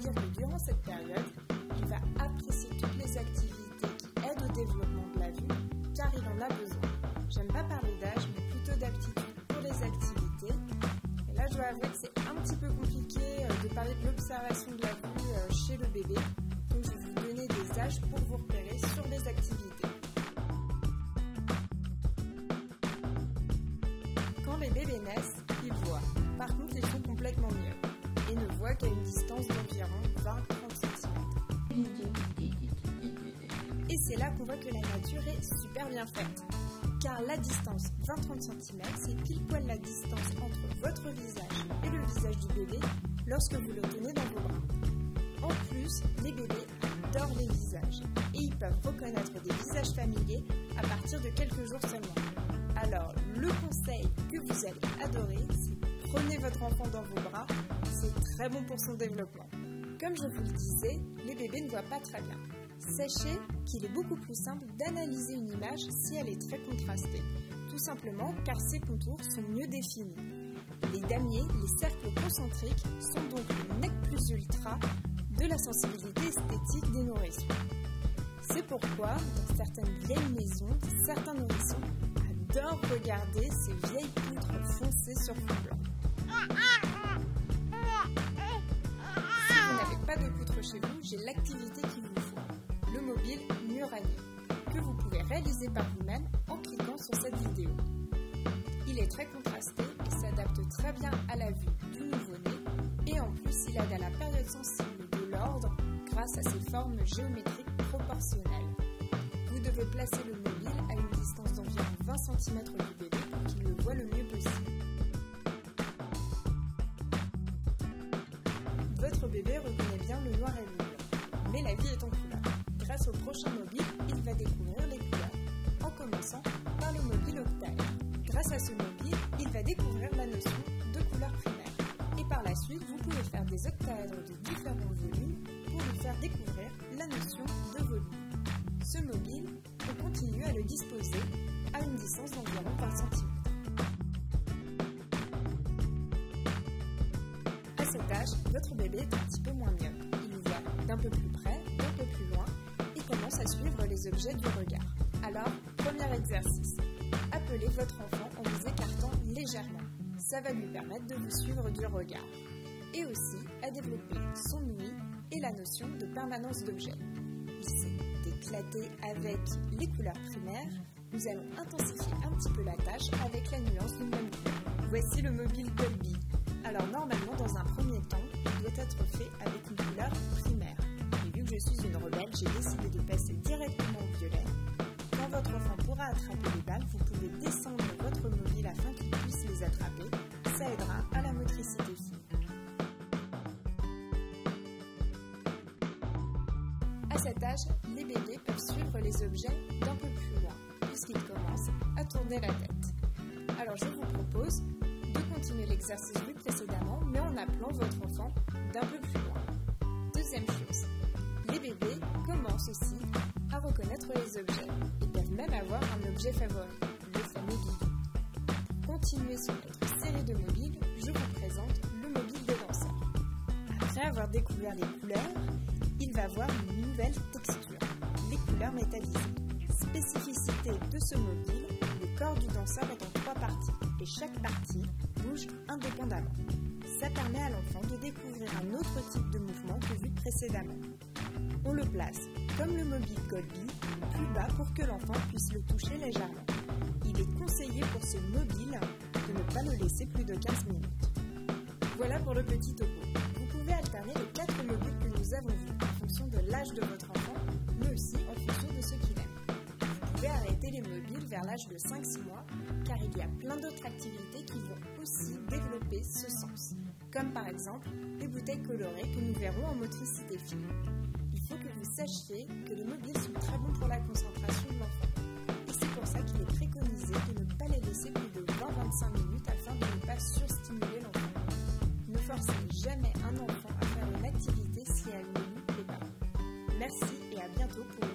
dire que durant cette période, il va apprécier toutes les activités qui aident au développement de la vue, car il en a besoin. J'aime pas parler d'âge, mais plutôt d'aptitude pour les activités. Et là, je dois avouer que c'est un petit peu compliqué de parler de l'observation de la vue chez le bébé. Donc, je vais vous donner des âges pour vous repérer sur les activités. Quand les bébés naissent, ils voient. Par contre, ils sont complètement myops et ne voient qu'à une distance d'environ 20-30 cm. Et c'est là qu'on voit que la nature est super bien faite. Car la distance 20-30 cm, c'est pile poil la distance entre votre visage et le visage du bébé lorsque vous le tenez dans vos bras. En plus, les bébés adorent les visages et ils peuvent reconnaître des visages familiers à partir de quelques jours seulement. Alors, le conseil que vous allez adorer, c'est prenez votre enfant dans vos bras, c'est très bon pour son développement. Comme je vous le disais, les bébés ne voient pas très bien. Sachez qu'il est beaucoup plus simple d'analyser une image si elle est très contrastée, tout simplement car ses contours sont mieux définis. Les damiers, les cercles concentriques, sont donc le nec plus ultra de la sensibilité esthétique des nourrissons. C'est pourquoi, dans certaines vieilles maisons, certains nourrissons adorent regarder ces vieilles poutres foncées sur fond blanc. Si vous n'avez pas de poutre chez vous, j'ai l'activité qu'il vous faut, le mobile Murani, que vous pouvez réaliser par vous-même en cliquant sur cette vidéo. Il est très contrasté et s'adapte très bien à la vue du nouveau-né et en plus il aide à la période sensible de l'ordre grâce à ses formes géométriques proportionnelles. Vous devez placer le mobile à une distance d'environ 20 cm du bébé pour qu'il le voie le mieux possible. Votre bébé reconnaît bien le noir et le blanc, mais la vie est en couleur. Grâce au prochain mobile, il va découvrir les couleurs, en commençant par le mobile octaèdre. Grâce à ce mobile, il va découvrir la notion de couleur primaire. Et par la suite, vous pouvez faire des octaèdres de différents volumes pour lui faire découvrir la notion de volume. Ce mobile, on continue à le disposer à une distance d'environ 20 cm. À cet âge, votre bébé est un petit peu moins myope. Il voit d'un peu plus près, d'un peu plus loin et commence à suivre les objets du regard. Alors, premier exercice. Appelez votre enfant en vous écartant légèrement. Ça va lui permettre de vous suivre du regard. Et aussi à développer son ouïe et la notion de permanence d'objet. Ici, d'éclater avec les couleurs primaires, nous allons intensifier un petit peu la tâche avec la nuance d'une même couleur. Voici le mobile Colby. Alors normalement, dans un premier temps, il doit être fait avec une couleur primaire. Et vu que je suis une rebelle, j'ai décidé de passer directement au violet. Quand votre enfant pourra attraper les balles, vous pouvez descendre votre mobile afin qu'il puisse les attraper. Ça aidera à la motricité fine. À cet âge, les bébés peuvent suivre les objets d'un peu plus loin, puisqu'ils commencent à tourner la tête. Alors je vous propose de continuer l'exercice vu précédemment, mais en appelant votre enfant d'un peu plus loin. Deuxième chose, les bébés commencent aussi à reconnaître les objets. Ils peuvent même avoir un objet favori, le fameux bidou. Pour continuer sur notre série de mobiles, je vous présente le mobile des danseurs. Après avoir découvert les couleurs, il va avoir une nouvelle texture, les couleurs métallisées. Spécificité de ce mobile, le corps du danseur est en 3 parties et chaque partie bouge indépendamment. Ça permet à l'enfant de découvrir un autre type de mouvement que vu précédemment. On le place, comme le mobile Colby, plus bas pour que l'enfant puisse le toucher légèrement. Il est conseillé pour ce mobile de ne pas le laisser plus de 15 minutes. Voilà pour le petit topo. Vous pouvez alterner les 4 mobiles que nous avons vus en fonction de l'âge de votre enfant, mais aussi en fonction de ce qu'il aime. Vous pouvez arrêter les mobiles vers l'âge de 5-6 mois, car il y a plein d'autres activités qui vont aussi développer ce sens, comme par exemple les bouteilles colorées que nous verrons en motricité fine. Il faut que vous sachiez que les mobiles sont très bons pour la concentration de l'enfant, et c'est pour ça qu'il est préconisé de ne pas les laisser plus de 20-25 minutes afin de ne pas surstimuler l'enfant. Ne forcez jamais un enfant à faire une activité si elle ne lui plaît pas. Merci et à bientôt pour une